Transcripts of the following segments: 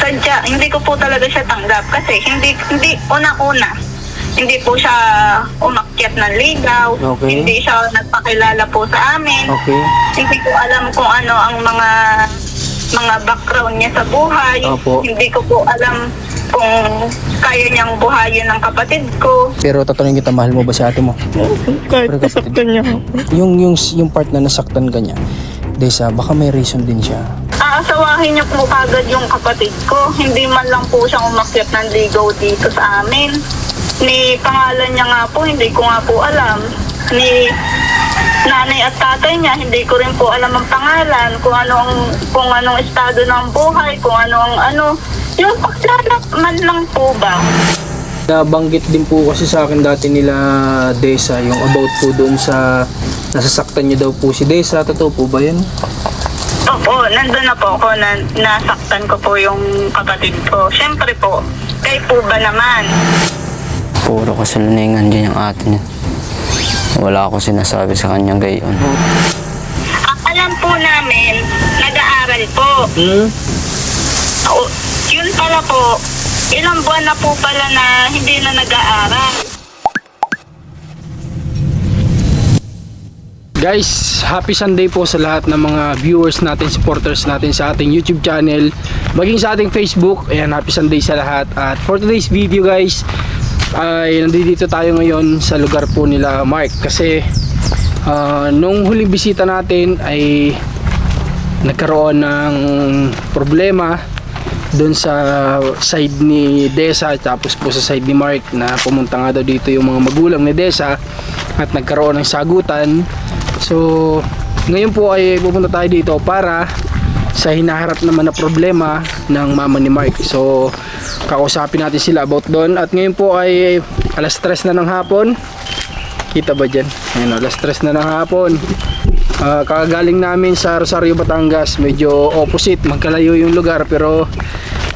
sadya, hindi ko po talaga siya tanggap kasi hindi una-una. Hindi po siya umakyat ng ligaw. Okay. Hindi siya nagpakilala po sa amin. Okay. Hindi ko alam kung ano ang mga background niya sa buhay. Opo. Hindi ko po alam kung kaya niyang buhayin ng kapatid ko. Pero tatanungin kita, mahal mo ba si ate mo? Kahit Pero kapatid- nasaktan niya ako. Yung part na nasaktan ka niya, Desa, baka may reason din siya. Aasawahin niya po kagad yung kapatid ko. Hindi man lang po siyang umakyat ng ligaw dito sa amin. Ni pangalan niya nga po, hindi ko nga po alam. Ni nanay at tatay niya, hindi ko rin po alam ang pangalan, kung anong estado ng buhay, kung yung paglalak man lang po ba. Nabanggit din po kasi sa akin dati nila Desa, yung about po doon sa nasasaktan niyo daw po si Desa. Totoo po ba yan? Opo, nandun na po ako, nasaktan ko po yung kapatid ko. Siyempre po, kayo po ba naman? Puro kasaluningan dyan yung ate niya. Wala ako sinasabi sa kanyang gayon. Alam po namin, nag-aaral po. Yun pala po, ilang buwan na po pala na hindi na nag-aaral. Guys, happy Sunday po sa lahat ng mga viewers natin, supporters natin sa ating YouTube channel, maging sa ating Facebook. Ayan, happy Sunday sa lahat. At for today's video guys, ay nandito tayo ngayon sa lugar po nila Mark. Kasi nung huling bisita natin ay nagkaroon ng problema doon sa side ni Desa, tapos po sa side ni Mark, na pumunta nga daw dito yung mga magulang ni Desa at nagkaroon ng sagutan. So ngayon po ay pupunta tayo dito para sa hinaharap naman na problema ng mama ni Mark. So kakausapin natin sila about doon. At ngayon po ay alas 3 na ng hapon. Kita ba dyan? Ayan, alas 3 na ng hapon. Kakagaling namin sa Rosario, Batangas. Medyo opposite, magkalayo yung lugar, pero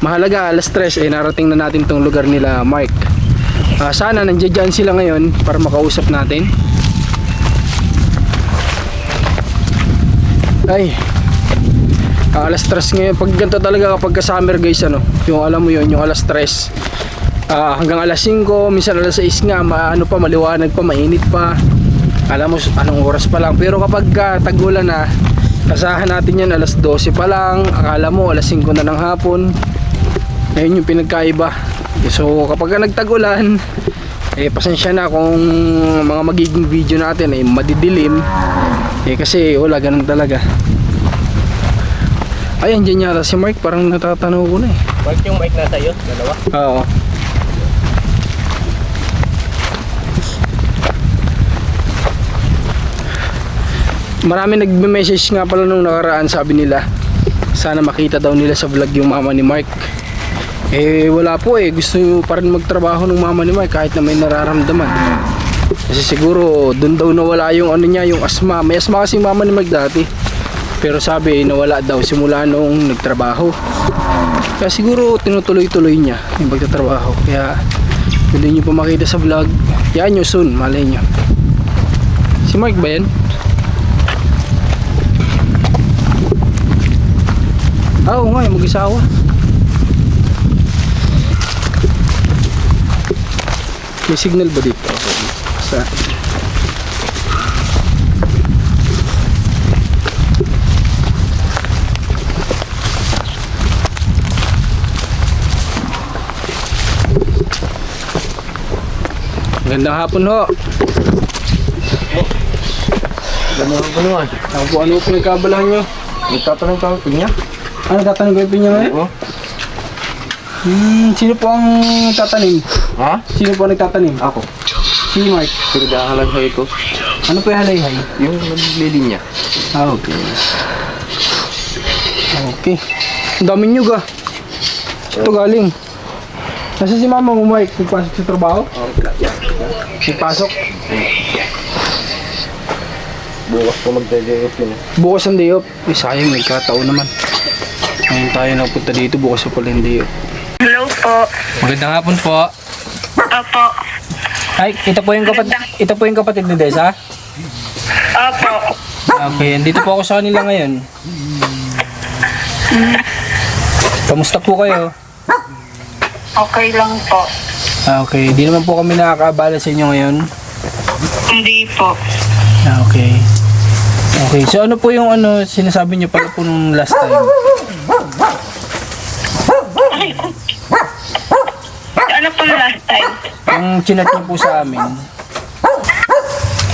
mahalaga alas 3 ay narating na natin tong lugar nila Mark. Sana nandiyan sila ngayon para makausap natin. Ay, alas 3 ngayon. Pag ganito talaga kapag ka-summer guys, yung alam mo yun, yung alas 3 hanggang alas 5, minsan alas 6 nga, maliwanag pa, mainit pa. Alam mo anong oras pa lang. Pero kapag tag-ulan na, kasahan natin yan alas 12 pa lang, akala mo alas 5 na ng hapon. Ayun yung pinagkaiba. So kapag nagtag-ulan, pasensya na kung mga magiging video natin ay madidilim. Kasi wala, ganun talaga. Ayan, dyan yata si Mark, parang natatanaw ko na eh. Mark, yung mic nasa iyo, dalawa? Oo. Marami nagme-message nga pala nung nakaraan, sabi nila sana makita daw nila sa vlog yung mama ni Mark. Wala po gusto pa rin magtrabaho ng mama ni Mark kahit na may nararamdaman. Kasi siguro doon daw nawala yung niya, yung asma. May asma kasi mama ni Mark dati, pero sabi nawala daw simula nung nagtrabaho. Kaya siguro tinutuloy-tuloy niya yung pagtatrabaho. Kaya hindi nyo pa makita sa vlog. Yan nyo soon, malay nyo. Si Mark ba yan? Oo nga, mag-isawa. May signal ba dito? Sa Gandang hapon ho. Gano'n ang punuan. Ano po nagkabalahan nyo? Nagtatanong ka ang pinya? Ano tatanong ko yung pinya ngayon? Oo. Sino po ang tatanim? Ha? Sino po ang nagtatanim? Ako. Si Mark. Pinagdakalan ko. Ano po yung halay-hay? Yung naglilinya. Okay. Okay. Ang dami nyo ga. Ito galing. Nasa si mama mo, Mark? Nagpasok sa trabaho? Nagpasok? Bukas po magdadayop yun. Bukas ang day off. Sayang, nagkataon naman. Ngayon tayo napunta dito, bukas pa pala yung day off. Hello po. Magandang hapon po. Opo. Ay, ito po yung kapatid ni Desa? Opo. Okay, andito po ako sa kanila ngayon. Kamusta po kayo? Okay lang po. Okay, di naman po kami nakakaabala sa inyo ngayon. Hindi po. Okay. Okay, so ano po yung sinasabi niyo pala po nung last time? Ano po last time? Yung chinat niyo po sa amin.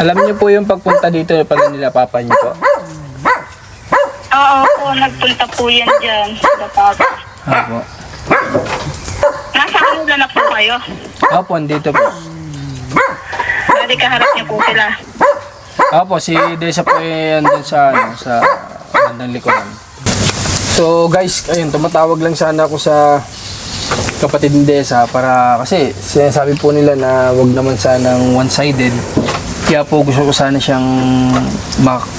Alam niyo po yung pagpunta dito pala nila papa niyo po? Oo po, nagpunta po yan dyan. Sa papa. Opo. Nasa kanila na po kayo. Opo, andito po. Pwede kaharap niyo po sila. Opo, si Desa po andun sa bandang likuran. So guys, ayun, tumatawag lang sana ako sa kapatid ni Desa para kasi sinasabi po nila na wag naman sanang one-sided. Kaya po gusto ko sana siyang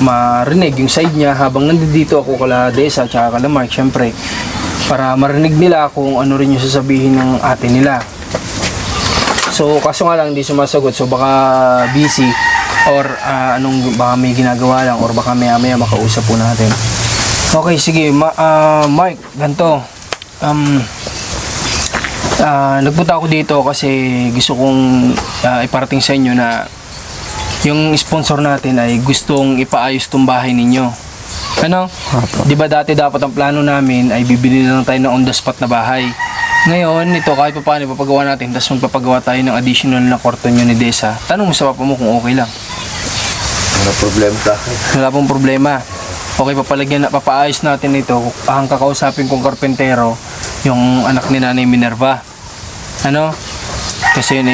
marinig yung side niya habang nandito ako kala Desa at kala Mark, syempre. Para marinig nila kung ano rin yung sasabihin ng ate nila. So kaso nga lang hindi sumasagot, so baka busy or baka may ginagawa lang or baka maya makausap po natin. Okay, sige, Mark, ganito. Nagpunta ako dito kasi gusto kong iparating sa inyo na yung sponsor natin ay gustong ipaayos tong bahay ninyo. Ano? Di ba dati dapat ang plano namin ay bibili lang tayo ng on the spot na bahay. Ngayon, ito kahit pa paano ipapagawa natin, tapos magpapagawa tayo ng additional na kwarto nyo ni Desa. Tanong mo sa papa mo kung okay lang. Wala problema sa akin. Wala pong problema. Okay, papaayos natin ito. Ang kakausapin kong karpentero, yung anak ni Nanay Minerva. Ano? Kasi yun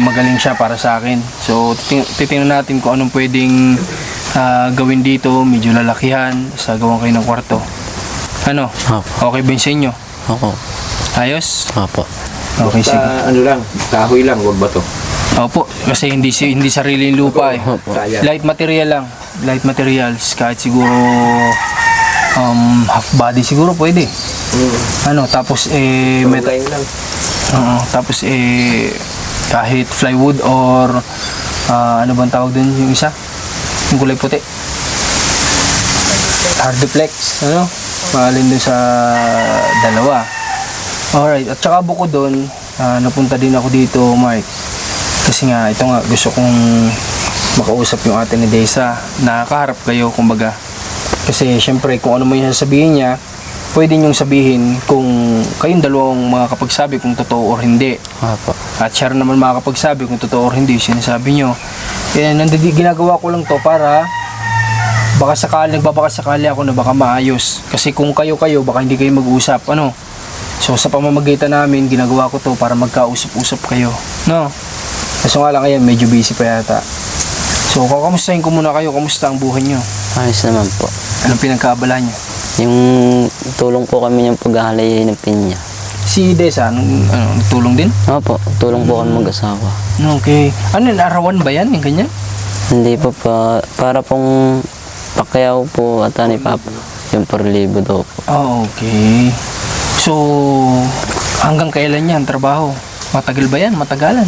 magaling siya para sa akin. So, titingnan natin kung anong pwedeng gawin dito. Medyo lalakihan sa gawin kayo ng kwarto. Ano? Opo. Okay ba yun sa inyo? Opo. Ayos? Opo. Okay, sige. Ano lang, kahoy lang, wag ba to? Opo, kasi hindi sariling lupa eh. Kaya. Light material lang. Light materials. Kahit siguro half body siguro pwede. Ano, tapos metal. Metal lang. Tapos kahit plywood or ano bang tawag dun yung isa? Yung kulay puti. Hardiplex, ano? Mahalin dun sa dalawa. Alright, at saka bukod dun, napunta din ako dito, Mark. Kasi nga, ito nga, gusto kong makausap yung ate ni Desa. Nakakaharap kayo, kumbaga. Kasi syempre, kung ano man yung sasabihin niya, pwede niyong sabihin kung kayong dalawang makakapagsabi kung totoo or hindi. Opo. At siya rin naman makakapagsabi kung totoo or hindi sinasabi niyo. Ginagawa ko lang to para nagbabaka sakali ako na baka maayos. Kasi kung kayo baka hindi kayo mag-usap, ano? So sa pamamagitan namin, ginagawa ko to para magkausap-usap kayo, no? Kaso nga lang ngayon, medyo busy pa yata. So kakamustahin ko muna kayo, kamusta ang buhay niyo? Ayos naman po. Anong pinagkaabala niyo? Yung tulong po kami yung paghahalay ng pinya. Si Desa, nagtulong din? Opo, tulong po kami mag-asawa. Okay. Ano yun, arawan ba yan? Yung ganyan? Hindi po pa, para pong pakyaw po ata ni Papa. Yung per libo daw po. Oh, okay. So, hanggang kailan yan trabaho? Matagal ba yan? Matagalan?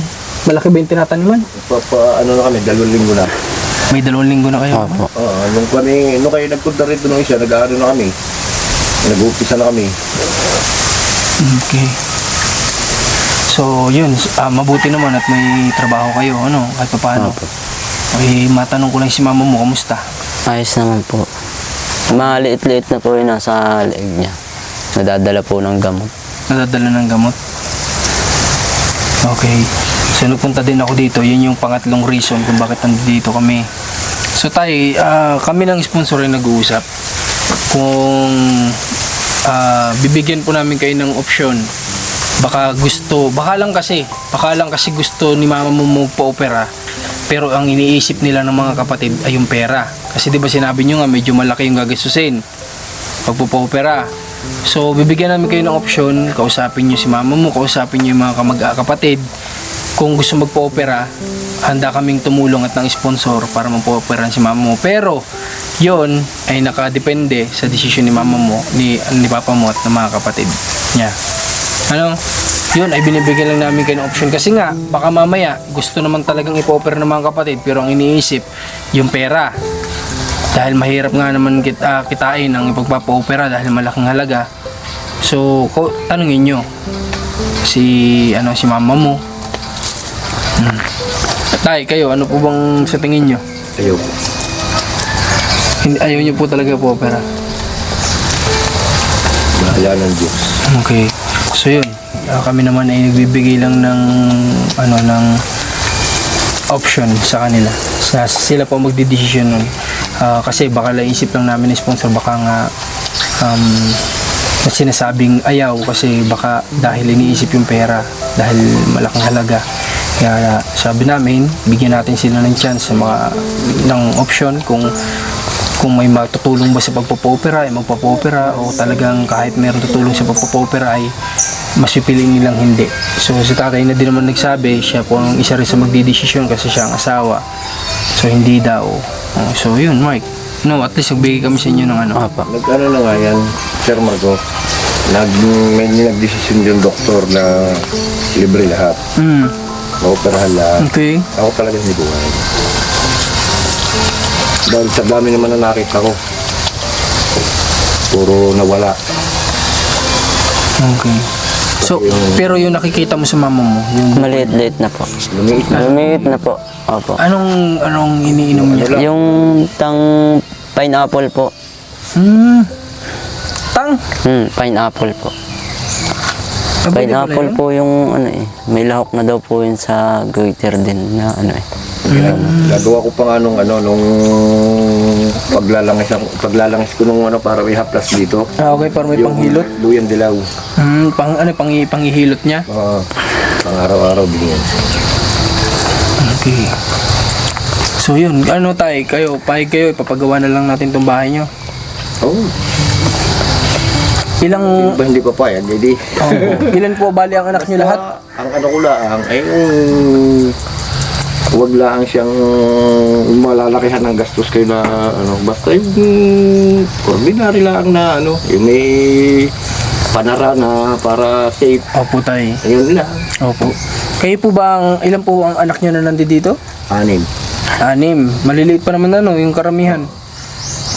Malaki ba yung tinataniman? Ano na kami, 2 linggo na. May 2 linggo na kayo. Opo. Nung kayo nagpunta rito nung isa, nag-aano na kami. Nag-uupisa na kami. Okay. So, yun. Mabuti naman at may trabaho kayo. Ano? Kahit pa paano. Opo. Okay, matanong ko lang si mama mo, kamusta? Ayos naman po. Maliit-liit na po yung nasa leeg niya. Nadadala po ng gamot. Nadadala ng gamot? Okay. So, nagpunta din ako dito. Yun yung pangatlong reason kung bakit nandito kami. So, tayo, kami ng sponsor ay nag-uusap. Kung bibigyan po namin kayo ng option, baka lang kasi gusto ni mama mo magpa-opera, pero ang iniisip nila ng mga kapatid ay yung pera. Kasi di ba sinabi nyo nga, medyo malaki yung gagastusin pagpupa-opera. So, bibigyan namin kayo ng option, kausapin nyo si mama mo, kausapin nyo yung mga kapatid. Kung gusto magpa-opera, handa kaming tumulong at ng sponsor para magpa-opera si mama mo. Pero, yon ay nakadepende sa desisyon ni mama mo, ni papa mo at ng mga kapatid niya. Ano? Yun ay binibigyan lang namin kayo ng option. Kasi nga, baka mamaya, gusto naman talagang ipa-opera ng mga kapatid, pero ang iniisip, yung pera. Dahil mahirap nga naman kitain ang ipagpapa-opera dahil malaking halaga. Tanungin nyo si mama mo. Tay, kayo, ano po bang sa tingin nyo? Ayaw. Ayaw nyo po talaga po opera. Bahala ng Diyos. Okay. So yun, kami naman ay nagbibigay lang ng option sa kanila. Sila po magdidesisyon nun. Kasi baka naisip lang namin ng sponsor, baka nga na sinasabing ayaw kasi baka dahil iniisip yung pera, dahil malaking halaga. Kaya sabi namin, bigyan natin sila ng chance sa ng option kung may matutulong ba sa pagpapopera ay magpapopera, o talagang kahit meron tutulong sa pagpapopera ay mas pipiliin nilang hindi. So si tatay na din naman nagsabi, siya po ang isa rin sa magdidesisyon kasi siya ang asawa. So hindi daw. So yun, Mike. No, at least nagbigay kami sa inyo ng ano. Apa. Nag-ano na nga yan, Sir Marco. May nagdesisyon yung doktor na libre lahat. Maoperahan lahat. Okay. Ako talaga hindi buhay. Dahil sa dami naman na nakita ko, puro nawala. Okay. So, pero yung nakikita mo sa mama mo, yung Maliit-liit na po. Lumiit na. Lumiit na po. Opo. anong iniinom niya? Yung pineapple po. Tang. Pineapple po. Abili Pineapple pala yun? po yung may lahok na daw po yun sa goiter din na Gagawa ko pa nga nung paglalangis ko nung para may haplas dito. Okay, para may panghilot. Luyang dilaw. Panghihilot niya? Pang araw-araw binigyan. Okay. So yun, tay, pahig kayo, ipapagawa na lang natin tong bahay nyo. Oh, Ilang, hindi pa payag, hindi. ilan po bali ang anak nyo lahat? Ang ano ko lang, ay huwag lang siyang malalakihan ng gastos kayo na basta yung ordinary lang na yung may panara na para safe. Opo, tay. Ayun lang. Opo. Kayo po ba, ilan po ang anak nyo na nandito? 6. 6. Maliliit pa naman yung karamihan.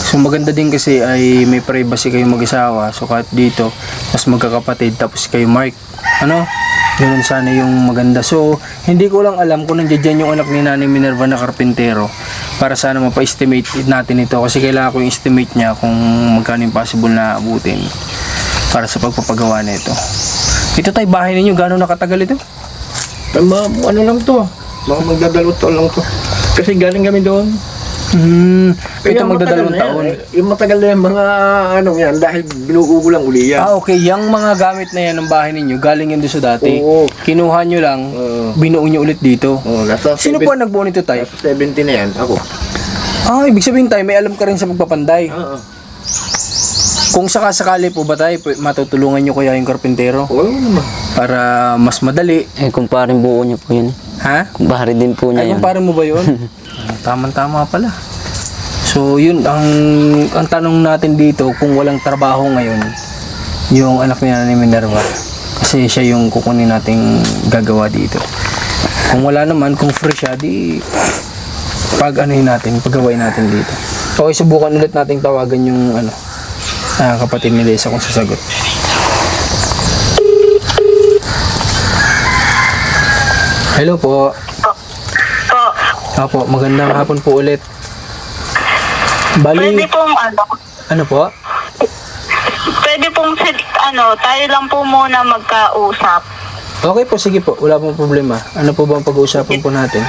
So maganda din kasi ay may privacy kayong mag-asawa. So kahit dito, mas magkakapatid, tapos kayo Mark. Ganun sana yung maganda. So hindi ko lang alam kung nandiyan yung anak ni Nanay Minerva na karpintero, para sana mapa-estimate natin ito. Kasi kailangan ko yung estimate niya kung magkano yung possible na abutin para sa pagpapagawa nito. Ito tayo, bahay ninyo, gano'n nakatagal ito? Ano lang to? Mga magdadalawang taon lang to. Kasi galing kami doon. Ito magdadalawang taon. Yung matagal na yung mga yan, dahil binugo lang uli yan. Okay, yung mga gamit na yan ng bahay ninyo, galing yan doon sa dati. Oo. Kinuha nyo lang, binuo nyo ulit dito. Nasa Sino po ang nagbuo nito, tay? Nasa 70 na yan, ako. Ibig sabihin, tay, may alam ka rin sa pagpapanday. Oo. Kung sakasakali po ba, tay, matutulungan nyo kaya yung karpintero Oo naman. para mas madali? kumparing buo niyo po yun. Ha? Kumpare din po niya Ay, yun. kumpare mo ba yun? Tama-tama pala. So, yun, ang tanong natin dito, kung walang trabaho ngayon, yung anak niya ni Minerva, kasi siya yung kukunin nating gagawa dito. Kung wala naman, kung free siya, di pagawain natin dito. Okay, subukan ulit nating tawagan yung kapatid ni Lisa kung sasagot. Hello po. Opo, magandang hapon po ulit. Bali, Pwede pong ano po? pwede pong tayo lang po muna magkausap. Okay po, sige po. Wala pong problema. Ano po bang pag-uusapan po natin?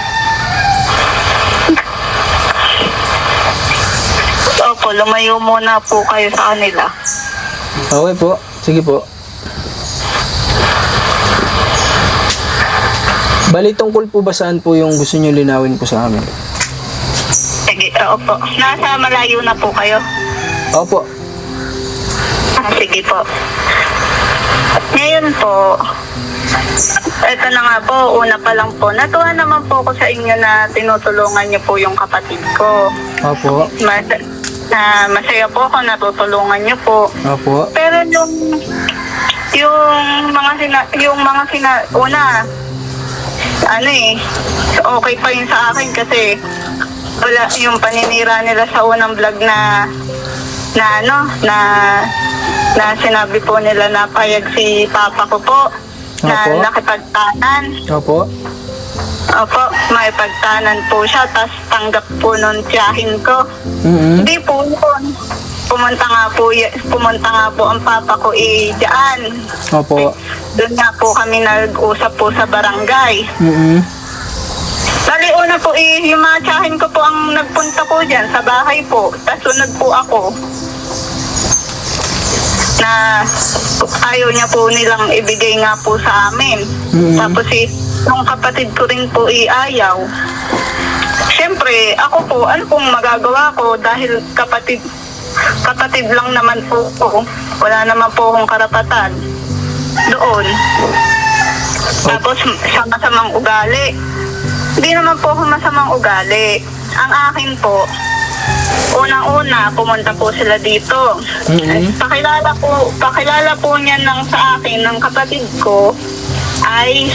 Opo, lumayo muna po kayo sa kanila. Okay po, sige po. Bali, tungkol po ba saan po yung gusto nyo linawin po sa amin? Sige, opo. Nasa malayo na po kayo? Opo. Sige po. Ngayon po, ito na nga po, una pa lang po. Natuwa naman po ako sa inyo na tinutulungan niyo po yung kapatid ko. Opo. Masaya po ako natutulungan niyo po. Opo. Pero okay pa yun sa akin kasi wala yung paninira nila sa unang vlog na na sinabi po nila na payag si papa ko po na Opo. nakipagtanan. Opo. Opo, may pagtanan po siya, tapos tanggap po nun tiyahin ko. Mm-mm. Hindi po yun. Pumunta nga po ang papa ko dyan. Opo. Doon nga po kami nag-usap po sa barangay. Mm-mm. Bali, una po yung mga tiyahin ko po ang nagpunta po dyan sa bahay po. Tapos sunod po ako. Na ayaw niya po nilang ibigay nga po sa amin. Mm-mm. Tapos yung kapatid ko rin po ayaw. Siyempre, ako po, ano pong magagawa ko dahil kapatid lang naman po ko. Wala naman po akong karapatan doon. Tapos sa masamang ugali. Hindi naman po ako masamang ugali. Ang akin po, unang-una, pumunta po sila dito. Mm-hmm. Pakilala po niya sa akin ng kapatid ko ay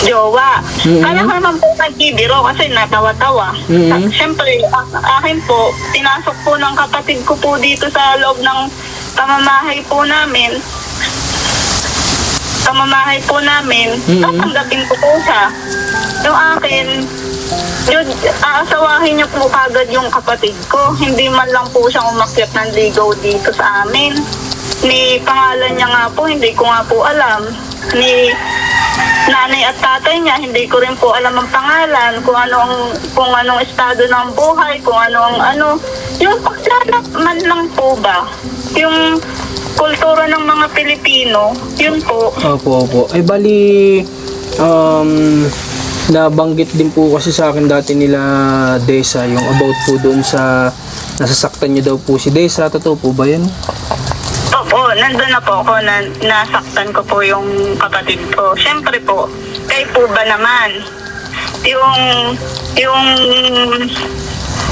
jowa. Mm-hmm. Kaya ko naman po nagkibiro kasi natawa-tawa. Mm-hmm. Siyempre, akin po, pinasok po ng kapatid ko po dito sa loob ng pamamahay po namin. Tatanggapin ko po siya. Yung akin, aasawahin niyo po kagad yung kapatid ko. Hindi man lang po siyang umakyat ng ligaw dito sa amin. Ni pangalan niya nga po, hindi ko nga po alam. Ni nanay at tatay niya, hindi ko rin po alam ang pangalan, kung anong estado ng buhay, kung yung pakilala man lang po ba, yung kultura ng mga Pilipino, yun po. Opo. Ay bali, nabanggit din po kasi sa akin dati nila Desa, yung about po doon sa nasasaktan niyo daw po si Desa. Totoo po ba yun? Opo, nandun na po ako na nasaktan ko po yung kapatid ko. Siyempre po, kayo po ba naman, yung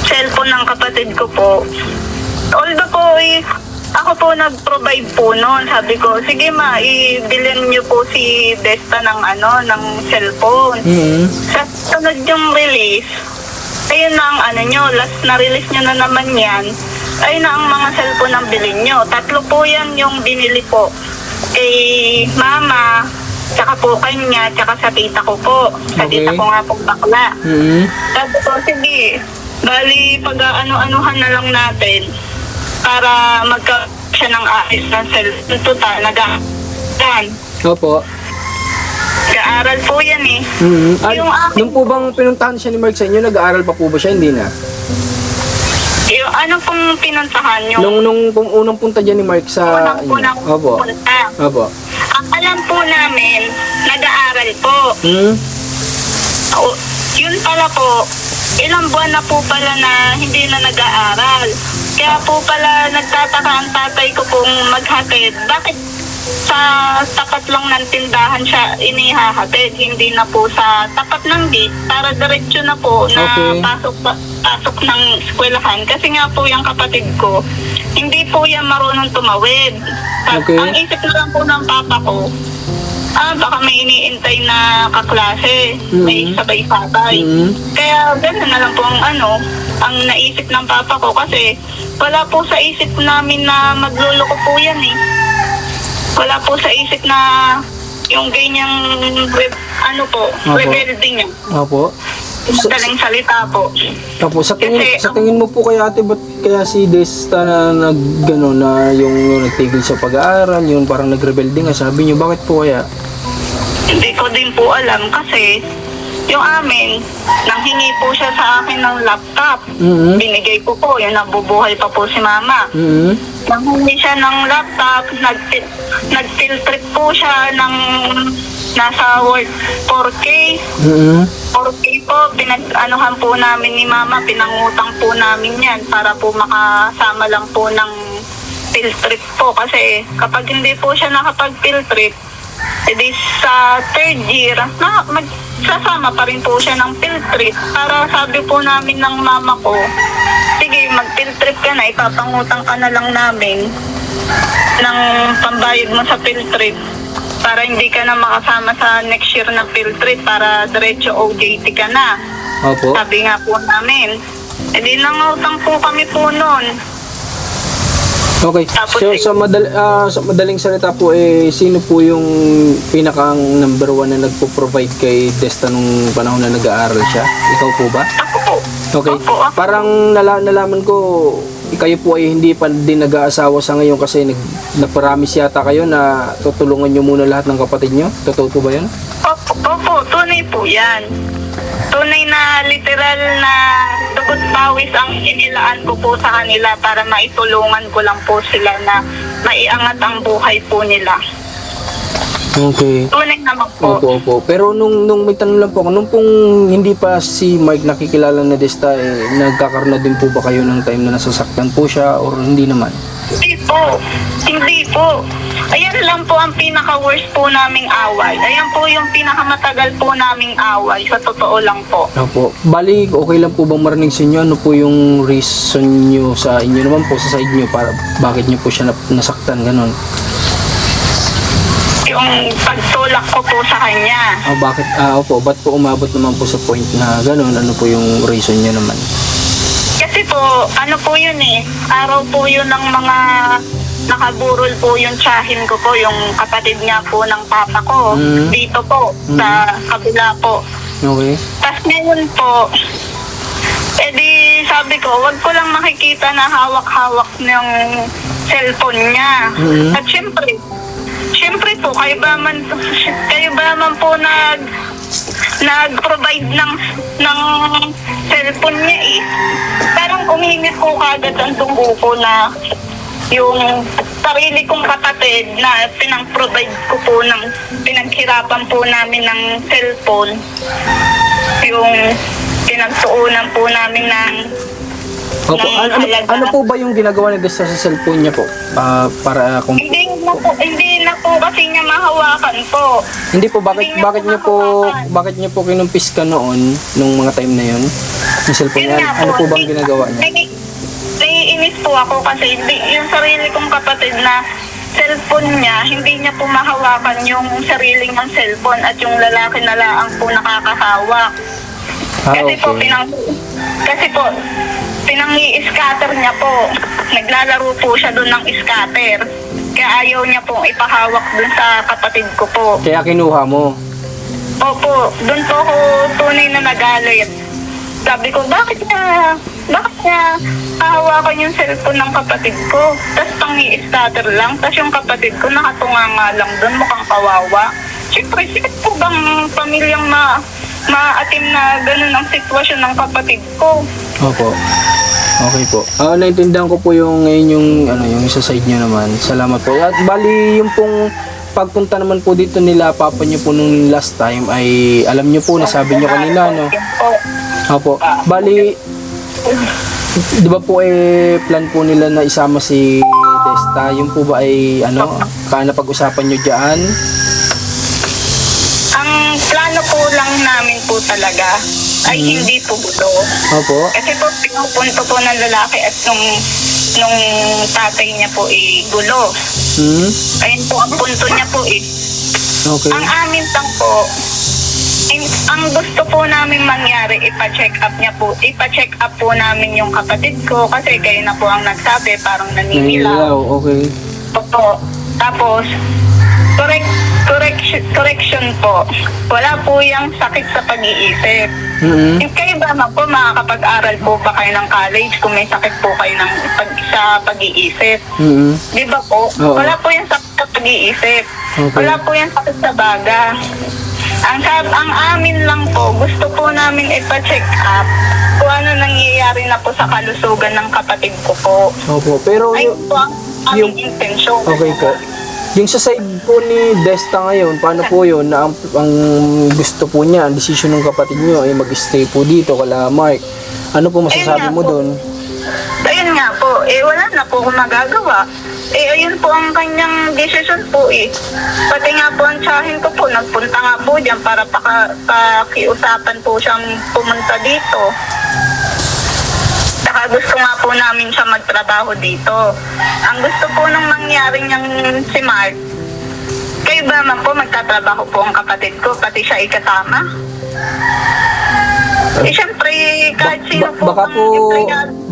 cellphone ng kapatid ko po, although po ako po nag-provide po noon. Sabi ko, sige ma, ibilin niyo po si Desta ng ng cellphone. Mm-hmm. Sa sunod yung release, ayun na ang last na release niyo na naman yan, ayun na ang mga cellphone ang bilhin niyo. 3 po yan yung binili po. Kay mama, tsaka po kanya, tsaka sa tita ko po. Sa Okay. tita ko nga po bakla. Mm-hmm. Sabi ko, sige, bali pag-ano-anuhan na lang natin para magkaroon siya ng ayos ng cellphone. Total, nag-aaral. Opo. Nag-aaral po yan eh. Mm-hmm. Yung akin- Nung po bang pinuntahan siya ni Mark sa inyo, nag-aaral pa po ba siya? Hindi na. Yung ano pong pinuntahan yung Nung unang punta dyan ni Mark sa unang Opo. punta. Opo. Ang alam po namin, nag-aaral po. Hmm? Yun pala po, ilang buwan na po pala na hindi na nag-aaral. Kaya po pala nagtataka ang tatay ko pong maghatid. Bakit sa tapat lang ng tindahan siya inihahatid, hindi na po sa tapat ng gate para diretso na po na Okay. pasok ng eskwelahan. Kasi nga po yung kapatid ko, hindi po yan marunong tumawid. Okay. Ang isip na lang po ng papa ko, baka may iniintay na kaklase, may sabay-sabay. Mhm. Kaya gano'n na lang po ang naisip ng papa ko kasi wala po sa isip namin na magluloko po yan eh. Wala po sa isip na yung ganyang Opo. rebelde niya. Opo. Madaling salita po. Tapos sa Kasi- tingin mo po kaya ate, ba't kaya si Desta na yung nagtigil sa pag-aaral, yung parang nagrebelde nga, sabi niyo, bakit po kaya? Hindi ko din po alam kasi yung amin, nanghingi po siya sa akin ng laptop. Mhm. Binigay ko po, yun nabubuhay pa po si mama. Mhm. Nanghingi siya ng laptop, nag-field trip po siya ng nasa worth 4K. Mhm. 4K po, pinag-anuhan po namin ni mama, pinangutang po namin yan para po makasama lang po ng field trip po. Kasi kapag hindi po siya nakapag-field trip, edi sa 3rd year, magsasama pa rin po siya ng field trip. Para sabi po namin ng mama ko, sige, mag-field trip ka na, ipapangutang ka na lang namin ng pambayad mo sa field trip para hindi ka na makasama sa next year na field trip para diretso OJT ka na. Opo. Sabi nga po namin. E di nangutang po kami po noon. Okay. Tapos So, sa madaling salita po, sino po yung pinakang number 1 na nagpo-provide kay Desta nung panahon na nag-aaral siya? Ikaw po ba? ako po. Okay. Opo, ako. Parang nalaman ko, kayo po ay hindi pa din nag-aasawa sa ngayon kasi nagparamis yata kayo na tutulungan nyo muna lahat ng kapatid nyo. Totoo po ba yun? Opo, tunay po yan. Tunay na literal na dugot pawis ang inilaan ko po sa kanila para maitulungan ko lang po sila na maiangat ang buhay po nila. Okay. Tunay naman po. Opo. Pero nung may tanong lang po ako, nung pong hindi pa si Mike nakikilala na Desta, nagkakaroon na din po ba kayo ng time na nasasaktan po siya or hindi naman? Hindi po. Ayan lang po ang pinaka-worst po naming away. Ayan po yung pinakamatagal po naming away. Sa totoo lang po. Opo. Bali, okay lang po bang marinig sa inyo? Ano po yung reason nyo sa inyo naman po, sa side nyo, para bakit nyo po siya nasaktan, ganon? Yung pagtulak ko po sa kanya. Bakit? Opo. Ba't po umabot naman po sa point na ganon? Ano po yung reason nyo naman? Kasi po, ano po yun araw po yun ng mga nakaburol po yung tsahin ko po, yung kapatid nga po ng papa ko. Dito po, sa kabila po. Okay. Tapos ngayon po, edi sabi ko, wag ko lang makikita na hawak-hawak ng cellphone niya. At syempre po, kayo ba man po nag-provide ng cellphone niya Parang umiinit ko kagad ang tunggo ko na yung sarili kong kapatid na pinang-provide ko po pinaghirapan po namin ng cellphone. Yung pinagtuunan po namin ng Opo. Ano po ba yung ginagawa ni Desta sa cellphone niya po? Para kung Hindi na po kasi niya mahawakan po. hindi po, bakit niyo po kinumpis ka noon nung mga time na yun? Yung cellphone Yun niya, nga ano po po, bang ginagawa niya? Naiinis po ako kasi yung sarili kong kapatid na cellphone niya, hindi niya po mahawakan yung sarili niyang cellphone at yung lalaki na laang po nakakahawak. Kasi po, pinang-i-scatter niya po. Naglalaro po siya doon ng scatter. Kaya ayaw niya pong ipahawak doon sa kapatid ko po. Kaya kinuha mo? Opo, doon po ako tunay na nagalit. Sabi ko, bakit niya hahawakan yung cellphone ng kapatid ko? Tapos pang-i-scatter lang. Tapos yung kapatid ko nakatunga nga lang doon, mukhang kawawa. Siyempre, sikit po bang pamilyang maatim na ganun ang sitwasyon ng kapatid ko? Opo. Okay po. Naintindihan ko po yung isa side nyo naman. Salamat po. At bali, yung pong pagpunta naman po dito nila, papa nyo po nung last time ay alam nyo po, nasabi nyo kanina, no? Opo. Bali, di ba po plan po nila na isama si Desta? Yung po ba ay napag-usapan nyo dyan? Ang plano po lang namin po talaga ay hindi po gulo. Opo. Kasi po pinupunto po ng lalaki at nung tatay niya po gulo. Ayun po ang punto niya po Okay. Ang amin lang po, ang gusto po namin mangyari, ipa-check up po namin yung kapatid ko kasi kayo na po ang nagsabi, parang naninilaw. Okay. Opo. Tapos, correction po. Wala po yung sakit sa pag-iisip. Kayo ba naman po, makakapag-aral po ba kayo ng college kung may sakit po kayo sa pag-iisip? Di ba po? Oo. Wala po yung sakit sa pag-iisip. Okay. Wala po yung sakit sa baga. Ang amin lang po, gusto po namin ipa-check up kung ano nangyayari na po sa kalusugan ng kapatid ko po. Opo. Pero Ay po ang aming intensyon. okay po. Yung sa side po ni Desta ngayon, paano po yun na ang gusto po niya, ang desisyon ng kapatid niyo ay mag-stay po dito kala Mark. Ano po masasabi mo doon? Ayun nga po, wala na po akong magagawa. Ayun po ang kanyang desisyon po Pati nga po ang tsahin ko po, nagpunta nga po dyan para pakiusapan po siyang pumunta dito. Saka gusto nga po namin siya magtrabaho dito. Ang gusto po nang mangyari niyang si Mark, kayo ba man po magtatrabaho po ang kapatid ko, pati siya ikasama? Siyempre, kahit sino po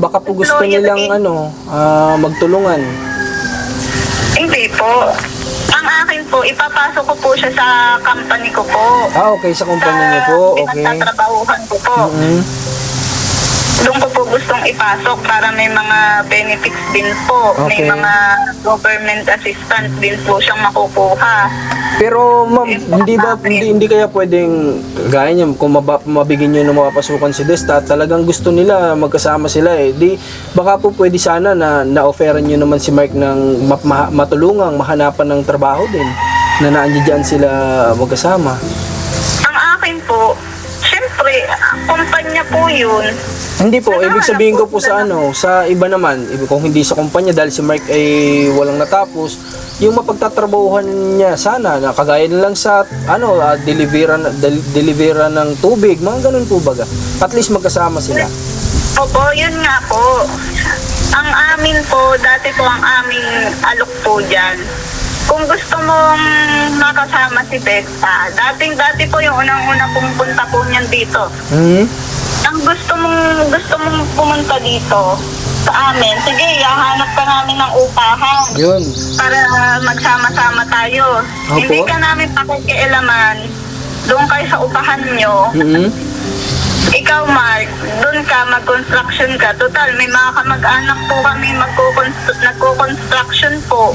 Baka po gusto nilang magtulungan. po. Ang akin po, ipapasok ko po siya sa company ko po. Okay, sa kumpanya niyo po. Okay. Pinagtatrabahuhan ko po. Mm. Doon ko po gustong ipasok para may mga benefits din po. Okay. May mga government assistance din po siyang makukuha. Pero ma'am, hindi kaya pwedeng gaya niya kung mabigyan niyo ng mapapasukan si Desta, talagang gusto nila magkasama sila eh. Di baka po pwede sana na-offeran niyo naman si Mark ng matulungang mahanapan ng trabaho din na naandiyan sila magkasama. Ang akin po, syempre, kumpanya po yun. Hindi po, ibig sabihin ko po sa sa iba naman, kung hindi sa kumpanya dahil si Mark ay walang natapos, yung mapagtatrabahuhan niya sana na kagaya na lang sa delivera ng tubig, mga ganun po baga. At least magkasama sila. Opo, yun nga po. Ang amin po, dati po ang aming alok po dyan. Kung gusto mong makasama si Desta, dati po yung unang-una pumunta po niyan dito. Ang gusto mong pumunta dito sa amin, sige, hahanap ka namin ng upahan. Yun. Para magsama-sama tayo. Opo. Hindi ka namin pakikialaman. Doon kayo sa upahan nyo. Ikaw, Mark, doon ka, mag-construction ka. Total, may mga kamag-anak po kami nagko-construction po.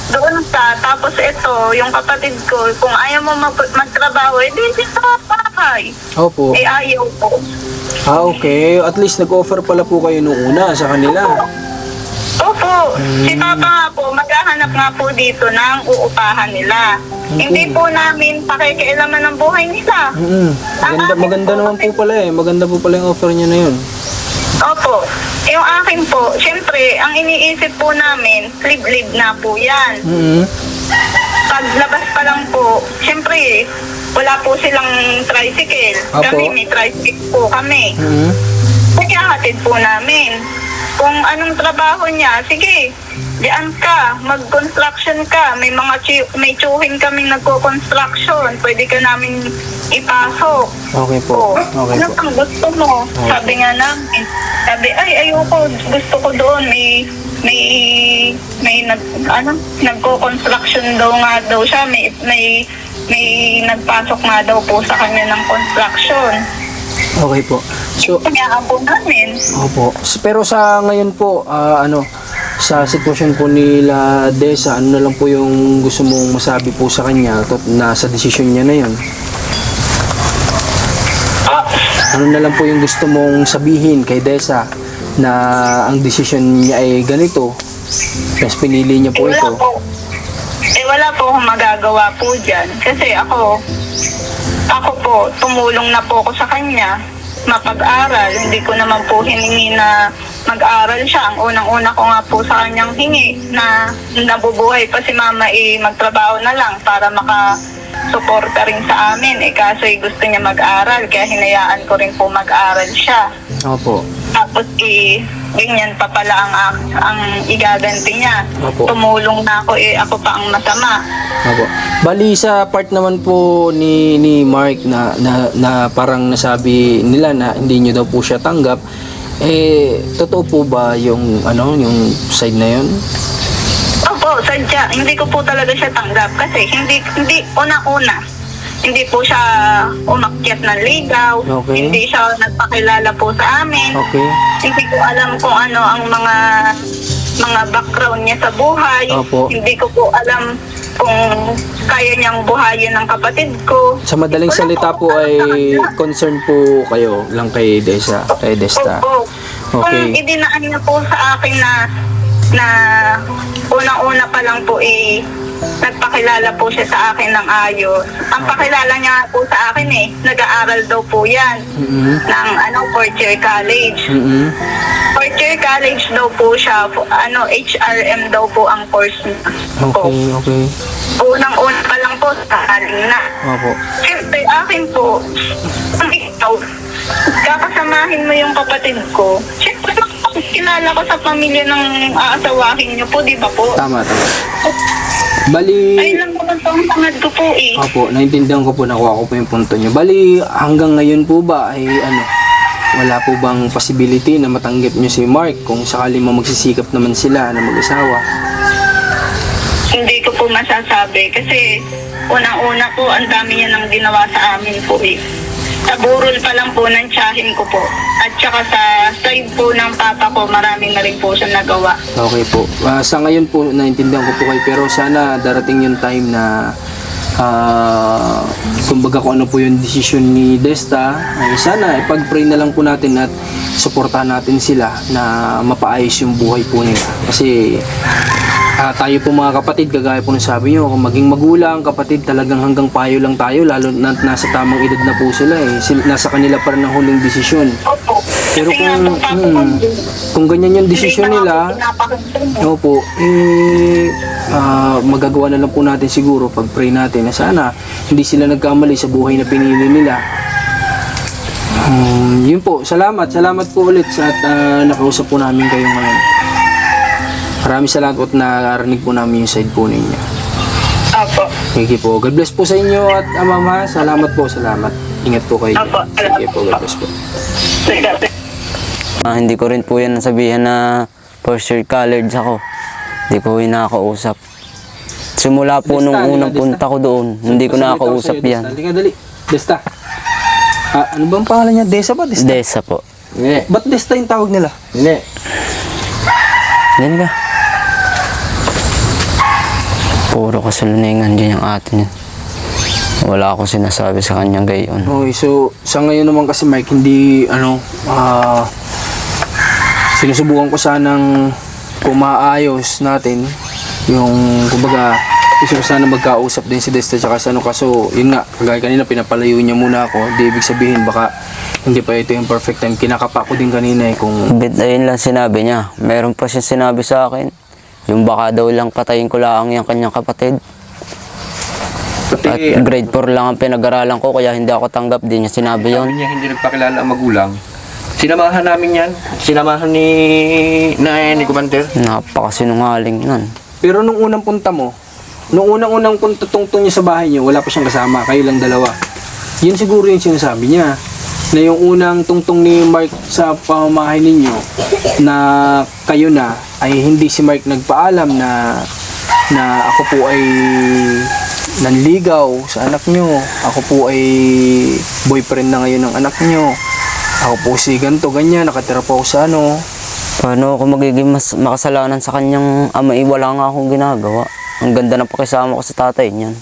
Doon ka, tapos ito, yung kapatid ko, kung ayaw mo magtrabaho, edi dito sa bahay. Opo. Eh, ayaw po. Okay. At least nag-offer pala po kayo nung una sa kanila. Opo, si Papa nga po, maghahanap nga po dito ng uupahan nila. Hindi po namin pakikialaman ng buhay nila. Maganda naman po pala eh. Maganda po pala yung offer niya na yun. Opo, yung akin po, syempre, ang iniisip po namin, live-live na po yan. Paglabas pa lang po, syempre, wala po silang tricycle. Opo. Kami, may tricycle po kami. Kaya hatid po namin. Kung anong trabaho niya, sige, diyan ka, mag-construction ka. May tsuhin kaming nagko-construction. Pwede ka namin ipasok. Okay po. Okay Ano po. ang gusto mo? Sabi nga namin. Sabi, ayoko, gusto ko doon. Nagko-construction daw nga daw siya. May nagpasok nga daw po sa kanya ng construction. Okay po. So, Kaya po namin. opo. Pero sa ngayon po, sa sitwasyon po nila Desa, ano na lang po yung gusto mong masabi po sa kanya na sa desisyon niya na yun? Ano na lang po yung gusto mong sabihin kay Desa na ang desisyon niya ay ganito, tapos pinili niya po ito? Wala po akong magagawa po dyan. Kasi ako po, tumulong na po ako sa kanya mapag-aral. Hindi ko naman po hiningi na mag-aral siya. Ang unang-una ko nga po sa kanyang hingi na nabubuhay pa si mama magtrabaho na lang para makasuporta rin sa amin. Kaso gusto niya mag-aral kaya hinayaan ko rin po mag-aral siya. Opo. Tapos ganyan pa pala ang igaganti niya. Opo. Tumulong na ako ako pa ang masama. Opo. Bali sa part naman po ni Mark na parang nasabi nila na hindi niyo daw po siya tanggap, totoo po ba yung yung side na yun? Opo, sadya. Hindi ko po talaga siya tanggap kasi hindi una-una. Hindi po siya umakyat ng ligaw. Okay. Hindi siya nagpakilala po sa amin. Okay. Hindi ko alam kung ano ang mga background niya sa buhay. Opo. Hindi ko po alam kung kaya niyang buhayin ng kapatid ko. Sa madaling Wala salita po alam ay sa kanya. concern po kayo lang kay Desta. Opo. Okay. Kung idinaan niya po sa akin na unang-una pa lang po nagpakilala po siya sa akin ng ayos. Ang pakilala niya po sa akin nag-aaral daw po yan ng fourth year college. Fourth year college daw po siya, HRM daw po ang course niya. Okay. Unang-una pa lang po sa aling na. Opo. Siyempre, akin po, kung ikaw, kakasamahin mo yung kapatid ko, siyempre, kilala ko sa pamilya ng aasawahin niyo po, di ba po? Tama. Bali, Ay lang naman po ang tangad ko po Opo, naintindihan ko po, nakuha ko po yung punto nyo. Bali, hanggang ngayon po ba ay wala po bang possibility na matanggap nyo si Mark kung sakali mo magsisikap naman sila na mag-asawa? Hindi ko po masasabi kasi unang-una po ang dami niya nang ginawa sa amin po eh. Sa burol pa lang po ng tiyahin ko po. At saka sa side po ng papa ko, maraming na rin po siya nagawa. Okay po. Sa ngayon po, naintindihan ko po kayo, pero sana darating yung time na kumbaga kung ano po yung desisyon ni Desta, ay sana ipag-pray na lang po natin at suportahan natin sila na mapaayos yung buhay po nila. Kasi tayo po mga kapatid, kagaya po ng sabi nyo, kung maging magulang, kapatid, talagang hanggang payo lang tayo, lalo na nasa tamang edad na po sila eh. Nasa kanila pa rin ang huling desisyon. Opo. Pero Kasi nga po, papa ko, kung ganyan yung desisyon hindi nila, na nga po pinapakinggan. opo, magagawa na lang po natin siguro pag-pray natin na sana hindi sila nagkamali sa buhay na pinili nila. Yun po, salamat po ulit at nakausap po namin kayo ngayon. Maraming salamat at narinig po namin yung side po ninyo. Opo. Sige po, God bless po sa inyo at mama, salamat po, salamat. Ingat po kayo. Opo, Sige po, God bless po. Sige. Hindi ko rin po yan nasabihan na first year college ako. Hindi ko yung nakakausap. Simula po Desta, nung unang Desta. punta ko doon, hindi ko nakakausap yan. Dali nga, dali. Desta. Ano bang pangalan niya? Desa ba? Desta? Desa po. Hindi. Ba't Desta yung tawag nila? Hindi. Yan ka. Puro kasaluningan dyan yung ate niya. Wala akong sinasabi sa kanya gayon. Okay, so sa ngayon naman kasi Mike, hindi sinusubukan ko sanang kung maayos natin yung kumbaga gusto ko sana magkausap din si Desta tsaka sa ano, kaso yun nga, kagaya kanina pinapalayo niya muna ako, di ibig sabihin baka hindi pa ito yung perfect time. Kinakapa ko din kanina eh kung Bit ayun lang sinabi niya. Meron pa siya sinabi sa akin. Yung baka daw lang patayin ko lang yung kanyang kapatid. Pati, At grade 4 lang ang pinag-aralan ko kaya hindi ako tanggap din niya sinabi sabi yon. niya hindi nagpakilala ang magulang. Sinamahan namin yan. Sinamahan ni Commander. Napakasinungaling nun. pero nung unang punta mo, nung unang punta tungtong niya sa bahay niyo, wala pa siyang kasama, kayo lang dalawa. Yun siguro yung sinasabi niya. Na yung unang tungtong ni Mark sa pamamahay ninyo na kayo na ay hindi si Mark nagpaalam na ako po ay nanligaw sa anak nyo. Ako po ay boyfriend na ngayon ng anak nyo. Ako po si ganto, ganyan, nakatira po ako sa ano. Paano ako magiging mas makasalanan sa kanyang ama? Wala nga akong ginagawa. Ang ganda ng pakisama ko sa tatay niyan.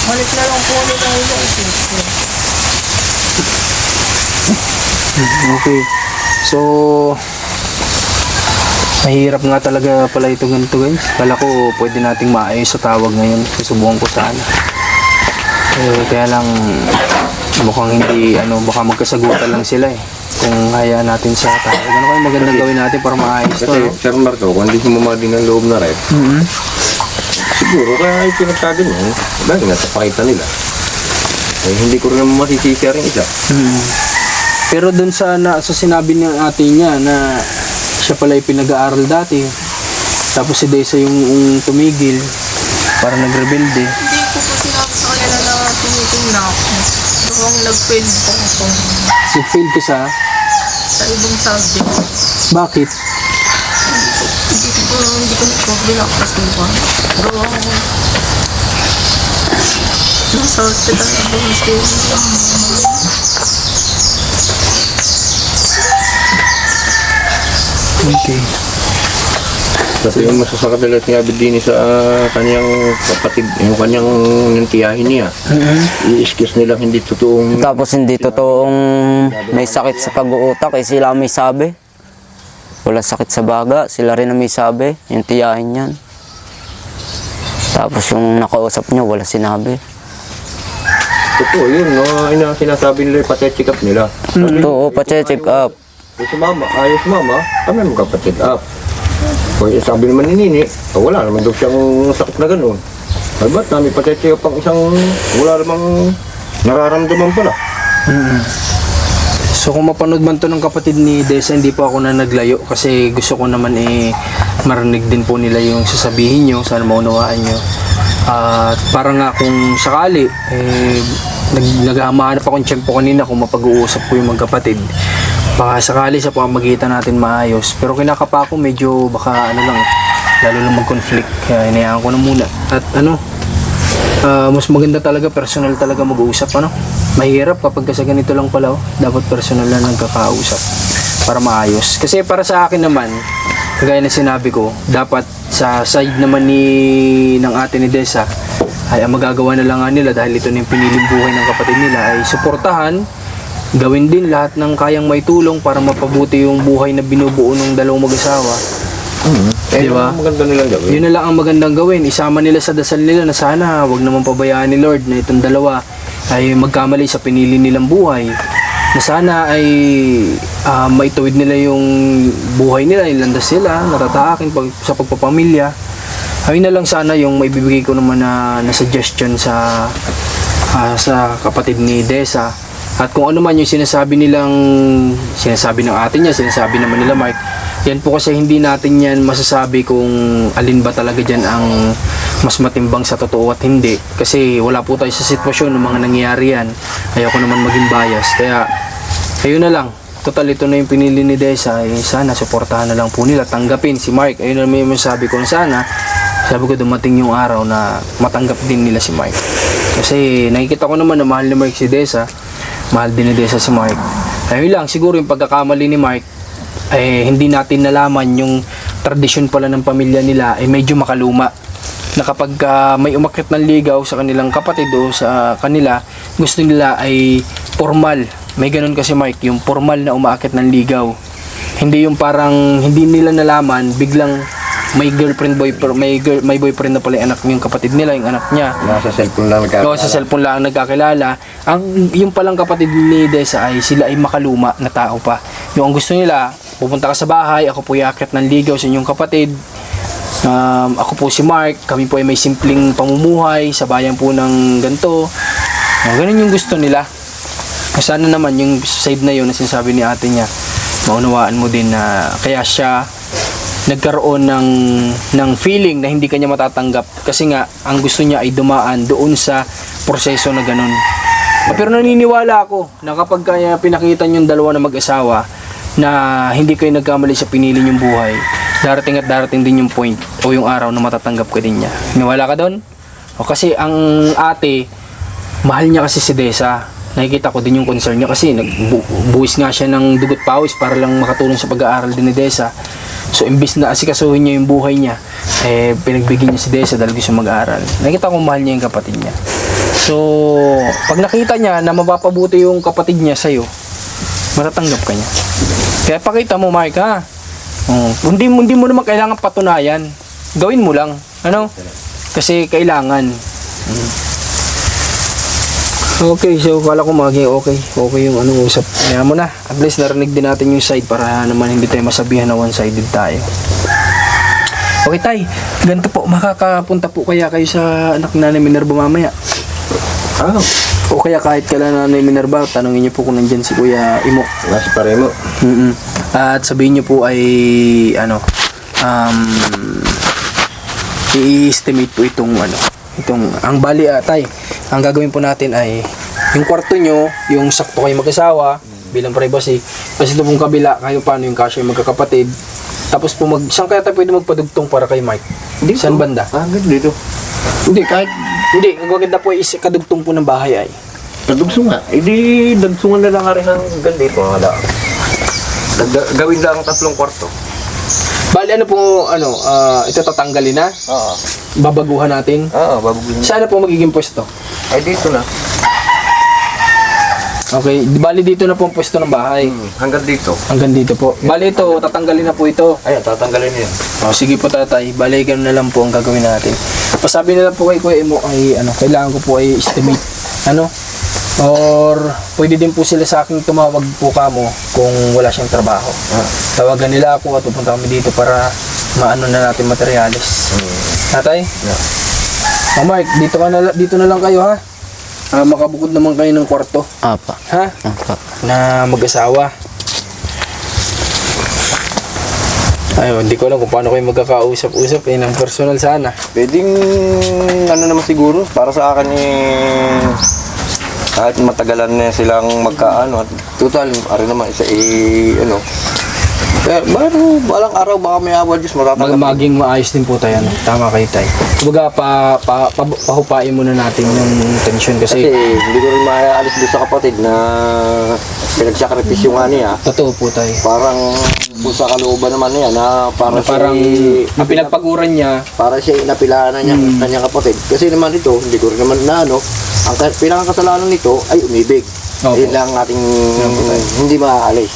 Balik na lang po ulit ang Okay. So, mahirap nga talaga pala ito ganito guys. Kala ko pwede nating maayos sa tawag ngayon. Susubukan ko sana. Kaya lang mukhang hindi, baka magkasagutan lang sila eh. Kung hayaan natin sa tawag. Ano kaya magandang gawin natin para maayos to? Kasi, Sir Marco, kung hindi sumamadi ng loob na rep, siguro kaya ay pinagsabi niya, dahil nga sa pakita nila. Eh, hindi ko rin naman masisisi rin isa. Pero dun sa sinabi ng ate niya na siya pala ay pinag-aaral dati. Tapos si Desa yung tumigil para nagrebelde. Hindi ko po sinabi sa kanila na tumitin na ako. Doon nag-fail po ako Nag-fail ka sa ibang subject. bakit? Hindi ko po binakas mo ba? Gawa ko. Nasa hospital na po Okay. Kasi yung masasakadalat nga din sa kanyang kapatid, yung kanyang nantiyahin niya. I-excuse nilang hindi totoong... Tapos hindi totoong may sakit sa pag-uutak eh sila ang may sabi. Wala sakit sa baga, sila rin ang may sabi, yung tiyahin yan. Tapos yung nakausap niya wala sinabi. Totoo yun, no? Sinasabi nila yung pacheck up nila. Totoo, pa-check up. Kung sumama, ayaw sumama, kami magpapacheck up. Kung sabi naman ni Nini, wala naman daw siyang sakit na gano'n. Ay ba't namin pacheck up ang isang wala namang nararamdaman pala. So kung mapanood man to ng kapatid ni Desa, hindi po ako na naglayo kasi gusto ko naman marinig din po nila yung sasabihin nyo, sana maunawaan nyo. At para nga kung sakali, naghahanap akong tiyempo kanina kung mapag-uusap ko yung magkapatid. Baka sakali sa pamamagitan natin maayos. Pero kinakapa ko medyo baka lalo lang mag-conflict. Kaya hinayaan ko na muna. At ano, mas maganda talaga, personal talaga mag-uusap, ano. Mahirap kapag kasi ganito lang pala, dapat personal na nagkakausap para maayos. Kasi para sa akin naman, kagaya na sinabi ko, dapat sa side naman ng ate ni Desa ay ang magagawa na lang nga nila, dahil ito na yung piniling buhay ng kapatid nila, ay suportahan, gawin din lahat ng kayang maitulong para mapabuti yung buhay na binubuo ng dalawang mag-asawa. Di ba? Maganda nilang gawin. Yun na lang ang magandang gawin. Isama nila sa dasal nila na sana wag naman pabayaan ni Lord na itong dalawa ay magkamali sa pinili nilang buhay. Na sana ay maituwid nila yung buhay nila, ilandas sila, natatahakin sa pagpapamilya. Ayun na lang sana yung maibibigay ko naman na suggestion sa kapatid ni Desa. At kung ano man yung sinasabi ng ate niya, sinasabi naman nila Mark, yan po kasi hindi natin yan masasabi kung alin ba talaga dyan ang mas matimbang sa totoo at hindi. Kasi wala po tayo sa sitwasyon ng mga nangyayari yan. Ayoko naman maging bias. Kaya, ayun na lang. Total, ito na yung pinili ni Desa. Sana, suportahan na lang po nila. Tanggapin si Mark. Ayun na may masabi ko na sana. Sabi ko, dumating yung araw na matanggap din nila si Mark. Kasi, nakikita ko naman na mahal ni Mark si Desa. Mahal din ni Desa si Mark. Ayun lang, siguro yung pagkakamali ni Mark, hindi natin nalaman yung tradisyon pala ng pamilya nila ay medyo makaluma. Na kapag may umakyat ng ligaw sa kanilang kapatid o sa kanila, gusto nila ay formal. May ganun kasi Mark, yung formal na umaakyat ng ligaw. Hindi yung parang hindi nila nalaman, biglang may girlfriend, may boyfriend na pala yung anak yung kapatid nila, yung anak niya. Nasa cellphone lang nagkakilala. Oo, sa cellphone lang nagkakilala. Yung palang kapatid ni Desa ay sila ay makaluma na tao pa. Yung ang gusto nila, pupunta ka sa bahay, ako po iakyat ng ligaw sa inyong kapatid. Ako po si Mark, kami po ay may simpleng pamumuhay sa bayan po ng ganito. Ganun yung gusto nila. Sana naman yung side na yun na sinasabi ni ate niya, maunawaan mo din na kaya siya nagkaroon ng feeling na hindi kanya matatanggap kasi nga ang gusto niya ay dumaan doon sa proseso na ganun. Pero naniniwala ako na kapag kaya pinakita yung dalawa na mag-asawa na hindi kayo nagkamali sa pinili niyong buhay, darating at darating din yung point o yung araw na matatanggap ka din niya. Niwala ka doon? O kasi ang ate, mahal niya kasi si Desa. Nakikita ko din yung concern niya kasi nagbuwis nga siya ng dugot pawis para lang makatulong sa pag-aaral din ni Desa. So imbis na asikasuhin niya yung buhay niya, pinagbigyan niya si Desa dahil gusto mag-aaral. Nakita ko mahal niya yung kapatid niya. So pag nakita niya na mapapabuti yung kapatid niya sa'yo, matatanggap ka niya. Kaya pakita mo Mark ha. Hindi mo naman kailangan patunayan. Gawin mo lang. Ano? Kasi kailangan. Okay, so kala ko maging okay yung usap. Kaya mo na, at least narinig din natin yung side para naman hindi tayo masabihan na one-sided tayo. Okay tay, ganito po, makakapunta po kaya kayo sa anak ni Nanay Minerva mamaya? O kaya kahit kailan Nanay Minerva, tanongin niyo po kung nandyan si Kuya Imo. Nasa paremo. At sabihin niyo po ay i-estimate po itong ang bali tay. Ang gagawin po natin ay yung kwarto nyo, yung sakto kayo mag-asawa bilang privacy. Kasi ito pong kabila, kayo paano yung kasya yung magkakapatid. Tapos po saan kaya tayo pwede magpadugtong para kay Mike? Dito. Saan banda? Dito. Hindi, ang maganda po is kadugtong po ng bahay ay. Kadugso nga. Hindi, dagsungan na lang rin ng ganito. Gawin lang ang 3 kwarto. Bali ito tatanggalin na? Oo. Babaguhan natin? Oo, babaguhin. Saan na po magiging pwesto? Ay, dito na. Okay, bali dito na po ang pwesto ng bahay. Hanggang dito. Hanggang dito po. Bali ito, tatanggalin na po ito. Ayan, tatanggalin niya. Sige po tatay, bali ganun na lang po ang gagawin natin. Pasabi na lang po kay Kuya Imo ay kailangan ko po ay estimate. Or pwede din po sila sa akin tumawag po kamo kung wala siyang trabaho. Tawagan nila ako at pupunta kami dito para maano na natin materialis. Tatay? Yeah. Mark, dito na lang kayo ha. Makabukod naman kayo ng kwarto. Apa. Ha? Apa. Na mag-asawa. Ayun, hindi ko alam kung paano kayo magkakausap-usap ng personal sana. Pwedeng, naman siguro, para sa akin kahit matagalan na silang magkaano, at total, naman, Pero balang araw baka may awa Diyos matatanggap. Maging maayos din po tayo. Ano? Tama kayo tayo. Kumbaga, pahupain muna natin yung tension Kasi kasi hindi ko rin maaalis doon sa kapatid na pinagsakripisyo nga niya. totoo po tayo. Parang kung sa kalooban naman niya na para Parang ang pinagpaguran niya, para siya inapilaan na niya kanyang kapatid. Kasi naman ito, hindi ko rin naman na ano, ang pinakakasalanan nito ay umibig. Opo. Yun lang ang ating hindi maaalis.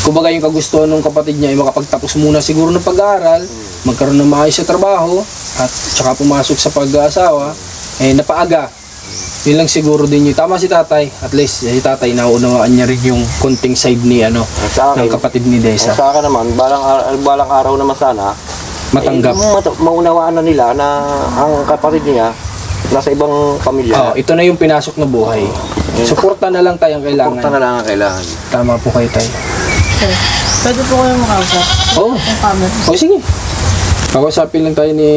kumbaga yung kagustuhan ng kapatid niya ay makapagtapos muna siguro ng pag-aaral, magkaroon ng maayos sa trabaho, at saka pumasok sa pag-aasawa, eh napaaga. Yun lang siguro din yung tama si tatay. At least si tatay naunawaan niya rin yung konting side ni Sa akin, ng kapatid ni Desa. sa akin naman, balang araw naman sana, Matanggap. maunawaan na nila na ang kapatid niya nasa ibang pamilya. Ito na yung pinasok na buhay. Suporta na lang tayong kailangan. Punta na lang ang kailangan. Tama po kayo tayo. Pwede po kayo makausap. Oo. Yung camera. Sige. Pag-usapin lang tayo ni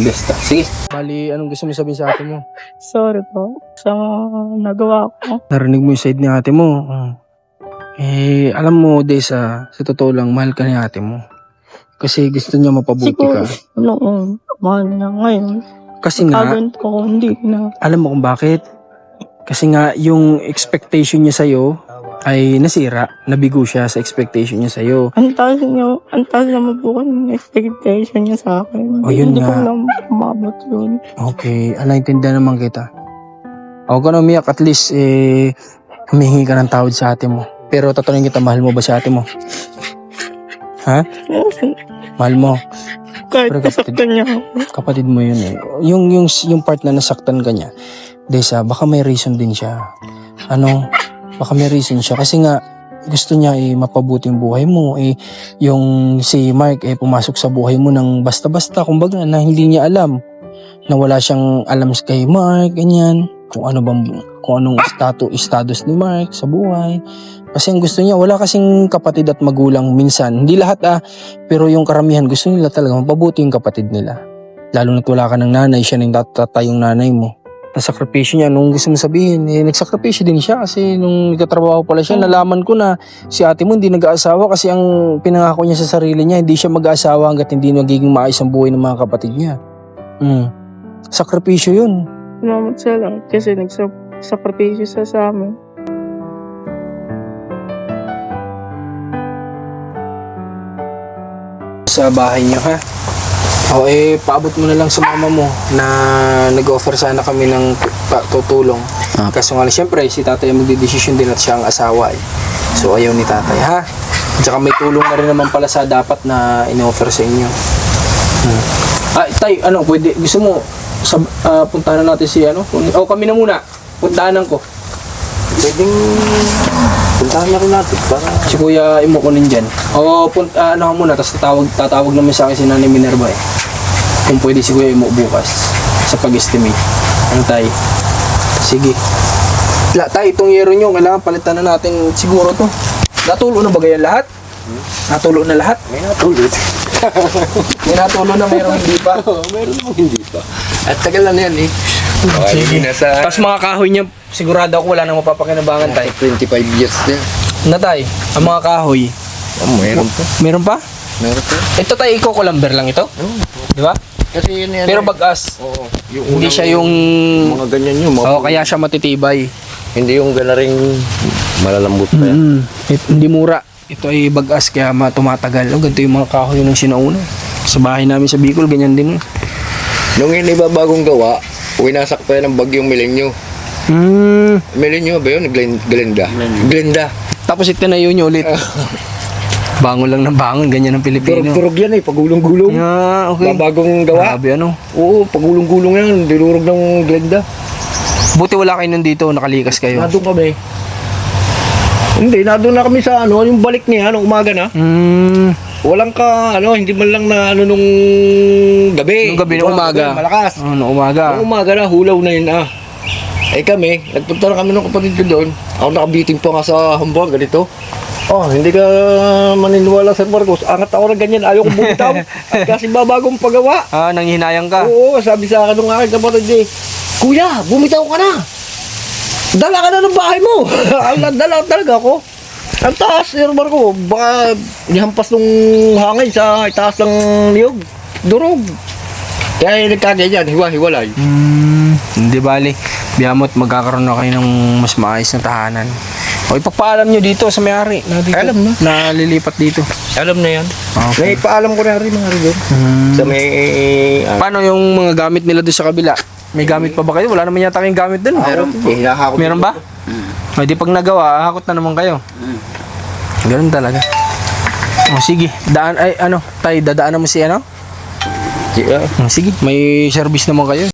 Desta. Sige. Bali, anong gusto mo sabihin sa ate mo? Sorry po sa nagawa ko. Narinig mo yung side ni ate mo. Alam mo, Desa, sa totoo lang, mahal ka ni ate mo. Kasi gusto niya mapabuti Siguro, ka. noon, mahal niya ngayon. Kasi nga, Agad ko, hindi na. alam mo kung bakit? Kasi nga, yung expectation niya sa'yo ay nasira. Nabigo siya sa expectation niya sa'yo. Ang taas naman po yung expectation niya sa akin. O, yun Hindi ko nga. lang umabot yun. Okay, naintindihan naman kita. Huwag ka na umiyak, at least, humihingi ka ng tawad sa ate mo. Pero tatanungin kita, mahal mo ba si ate mo? Ha? Mahal mo? Kahit Pero kapatid- nasaktan niya ako. Kapatid mo yun eh. Yung part na nasaktan ka niya, Desa, baka may reason din siya. Baka may reason siya. Kasi nga, gusto niya mapabuti yung buhay mo. Yung si Mark pumasok sa buhay mo ng basta-basta. Kumbaga na hindi niya alam. Na wala siyang alam kay Mark, ganyan. Kung anong status ni Mark sa buhay. Kasi ang gusto niya, wala kasing kapatid at magulang minsan. Hindi lahat pero yung karamihan gusto nila talaga mapabuti yung kapatid nila. Lalo na't wala ka ng nanay, siya nang tatay yung nanay mo. Nasakripisyo niya, nung gusto mo sabihin, nagsakripisyo din siya kasi nung nagtatrabaho pala siya, nalaman ko na si ate mo hindi nag-aasawa kasi ang pinangako niya sa sarili niya, hindi siya mag-aasawa hanggat hindi magiging maayos ang buhay ng mga kapatid niya. Sakripisyo yun. Salamat sa lang kasi nagsakripisyo siya sa amin. Sa bahay niyo, ha? Paabot mo na lang sa mama mo na nag-offer sana kami ng tutulong. Kaso nga, siyempre, si tatay ang magdidesisyon din at siya ang asawa So, ayaw ni tatay, ha? At saka may tulong na rin naman pala sa dapat na in-offer sa inyo. Tay, pwede, gusto mo, puntahan na natin si kami na muna. Puntahanan ko. Pwedeng puntahan na rin natin para Si Kuya Imo kunin dyan. Muna, tapos tatawag naman sa akin si Nanay Minerva Kung pwede si Kuya Imo bukas sa pag-estimate. Tay? Sige. Tay, itong yero nyo, kailangan palitan na natin siguro to. Natulo na ba ganyan lahat? Natulo na lahat? may natulot. May natulo na, mayroong hindi pa. Meron mo hindi pa. At tagal na yan eh. Sige. Nasa Tapos mga kahoy niya, sigurado ako wala nang mapapakinabangan, Tay. 25 years din. Tay, ang mga kahoy, Meron pa. meron pa? Meron pa. Ito Tay, Eco-Lumber lang ito? Di ba? Kasi yun yan. Pero bagas. Oo. Hindi siya yung... mga ganyan yung kaya siya matitibay. hindi yung gana ring malalambot pa yan. Hindi mura. Ito ay bagas kaya tumatagal. Ganito yung mga kahoy nung sinauna. Sa bahay namin sa Bicol, ganyan din. Nung iniba bagong gawa, winasak pa yan ng bagyong Milenyo. Milenyo ba yun? Glenda. Tapos itinayo nyo ulit. Bangon lang ng bangon, ganyan ang Pilipino. Durog yan eh, pagulong-gulong. Okay. Bagong gawa. Grabe Oo, pagulong-gulong yan, dinurog ng Glenda. Buti wala kayo nandito, nakalikas kayo. Nadun kami. Hindi, nadun na kami sa yung balik niya, nung umaga na. Walang hindi man lang na nung gabi. Nung gabi, nung umaga. Malakas. Nung umaga. Nung umaga na, hulaw na yun kami, nagpunta na kami ng kapatid ko doon. Ako nakabiting pa nga sa hambang, ganito. Hindi ka maniniwala sa Marcos. Angat ako na ganyan, ayaw kong bumitaw. Kasi babagong pagawa. Nanghinayang ka. Oo, sabi sa akin ng aking kapatid Kuya, bumitaw ka na. Dala ka na ng bahay mo. Dala talaga ako. Ang taas, Irmar ko. Baka nihampas nung hangin sa itaas ng niyog. Durog. Kaya nagkaganyan, hiwa-hiwalay. Hindi bali. Biyamot, magkakaroon na kayo ng mas maayos na tahanan. O ipagpaalam nyo dito sa may-ari na dito. Alam na. Na lilipat dito. Alam na yan. Okay. May paalam ko na rin mga rin. Sa may... Paano yung mga gamit nila doon sa kabila? May gamit pa ba kayo? Wala naman yata kayong gamit doon. Hinahakot. Meron ba? O di pag nagawa, hakot na naman kayo. Ganun talaga. O sige, daan ay ano, tay dadaanan mo si ano? Yeah. Sige, may service naman kayo.